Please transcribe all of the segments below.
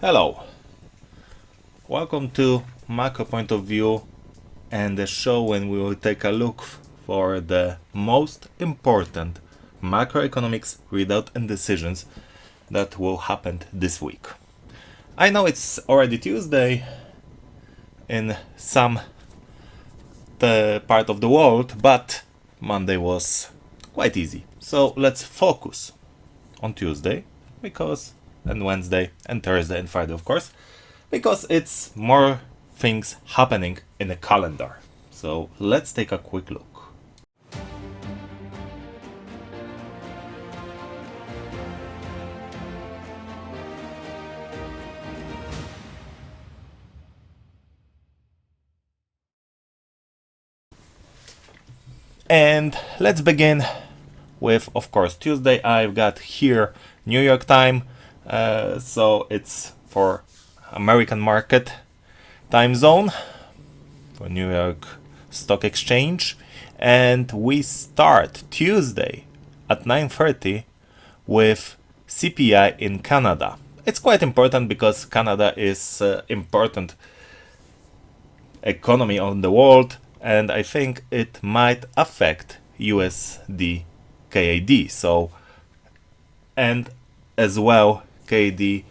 Hello, welcome to Macro Point of View and the show when we will take a look for the most important macroeconomics readout and decisions that will happen this week. I know it's already Tuesday in some part of the world, but Monday was quite easy. So let's focus on Tuesday and Wednesday and Thursday and Friday, of course, because it's more things happening in the calendar. So let's take a quick look. And let's begin with, of course, Tuesday. I've got here New York time, so it's for American market time zone for New York Stock Exchange, and we start Tuesday at 9:30 with CPI in Canada. It's quite important because Canada is important economy on the world, and I think it might affect USD CAD. So, and as well CAD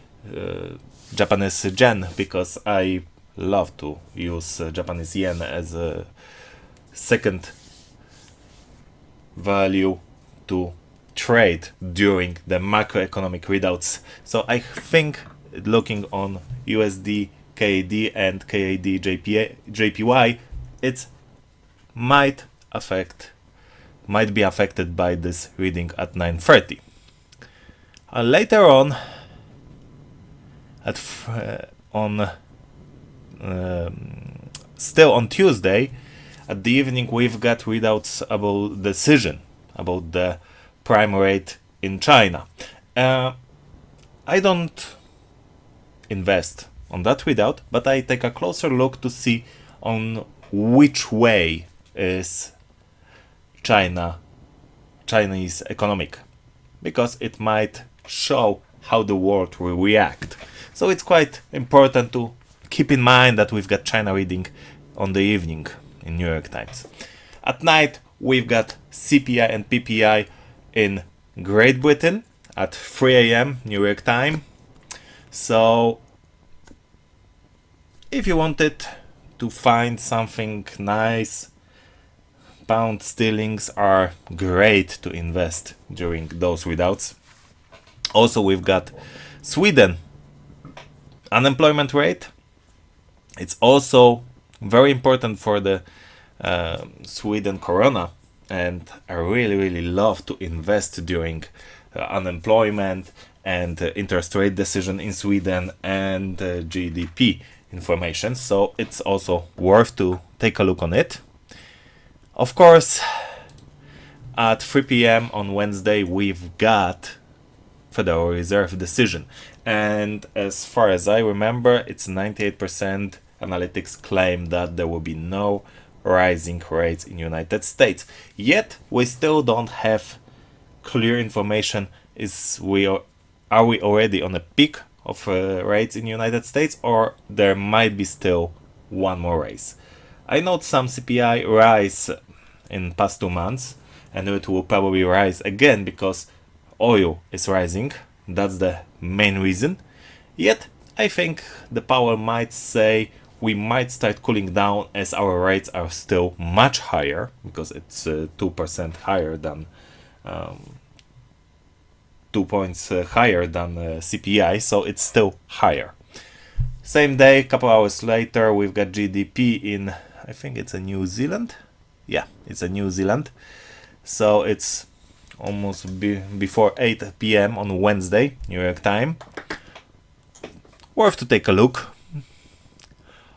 Japanese yen, because I love to use Japanese yen as a second value to trade during the macroeconomic readouts. So I think looking on USD CAD and CAD JPY, it might be affected by this reading at 9:30. Later on, still on Tuesday, at the evening, we've got readouts about decision about the prime rate in China. I don't invest on that readout, but I take a closer look to see on which way is Chinese economic, because it might show how the world will react. So it's quite important to keep in mind that we've got China reading on the evening in New York Times. At night, we've got CPI and PPI in Great Britain at 3 a.m. New York time. So if you wanted to find something nice, pound sterlings are great to invest during those readouts. Also, we've got Sweden unemployment rate. It's also very important for the Sweden corona, and I really love to invest during unemployment and interest rate decision in Sweden and GDP information. So it's also worth to take a look on it. Of course, at 3 p.m. on Wednesday, we've got Federal Reserve decision. And as far as I remember, it's 98% analytics claim that there will be no rising rates in United States. Yet, we still don't have clear information. Are we already on a peak of rates in United States, or there might be still one more raise? I note some CPI rise in past 2 months, and it will probably rise again because oil is rising. That's the main reason. Yet, I think the Powell might say we might start cooling down as our rates are still much higher, because it's 2% higher than 2 points higher than CPI, so it's still higher. Same day, couple hours later, we've got GDP in, I think it's a New Zealand. Yeah, it's a New Zealand. So it's almost before 8 p.m. on Wednesday, New York time. Worth to take a look.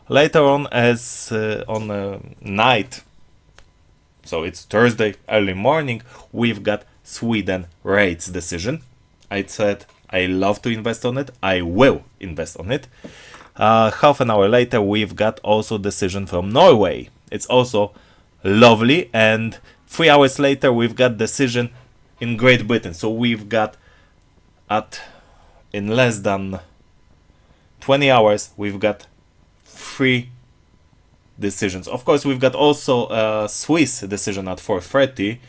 Later on, as on night, so it's Thursday early morning, we've got Sweden rates decision. I said I love to invest on it. I will invest on it. Half an hour later, we've got also decision from Norway. It's also lovely. And 3 hours later, we've got decision in Great Britain. So we've got in less than 20 hours, we've got 3 decisions. Of course, we've got also a Swiss decision at 4:30.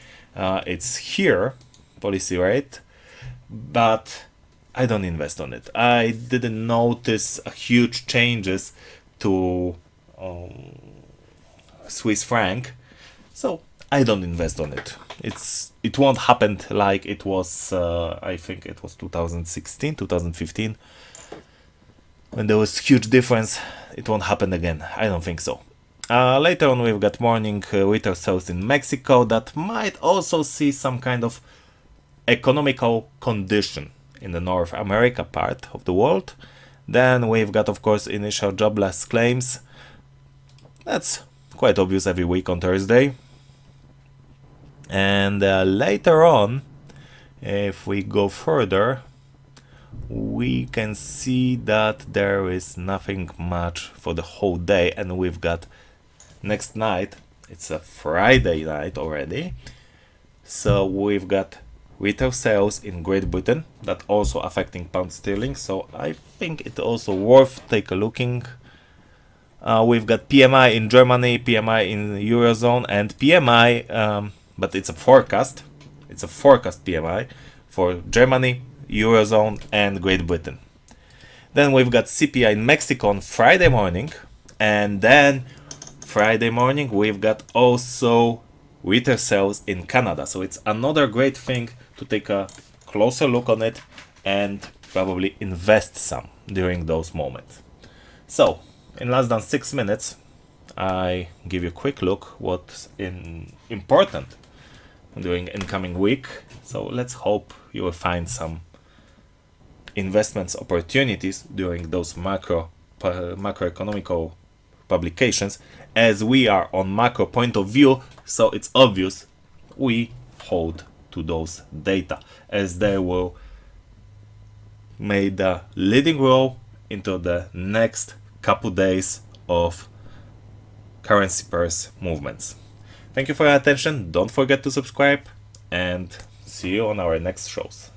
It's here, policy rate, but I don't invest on it. I didn't notice huge changes to Swiss franc, so I don't invest on it. It won't happen like it was, I think it was 2016, 2015, when there was huge difference. It won't happen again. I don't think so. Later on, we've got morning retail sales in Mexico that might also see some kind of economical condition in the North America part of the world. Then we've got, of course, initial jobless claims. That's quite obvious every week on Thursday. And later on, if we go further, we can see that there is nothing much for the whole day, and we've got next night. It's a Friday night already, so we've got retail sales in Great Britain that also affecting pound sterling, so I think it's also worth take a looking. We've got PMI in Germany, PMI in the Eurozone, and PMI, but it's a forecast. It's a forecast PMI for Germany, Eurozone, and Great Britain. Then we've got CPI in Mexico on Friday morning, and then Friday morning we've got also retail sales in Canada. So it's another great thing to take a closer look on it and probably invest some during those moments. So in less than 6 minutes, I give you a quick look what's important during incoming week. So let's hope you will find some investments opportunities during those macroeconomical publications, as we are on macro point of view, so it's obvious we hold to those data, as they will make the leading role into the next couple days of currency pairs movements. Thank you for your attention. Don't forget to subscribe, and see you on our next shows.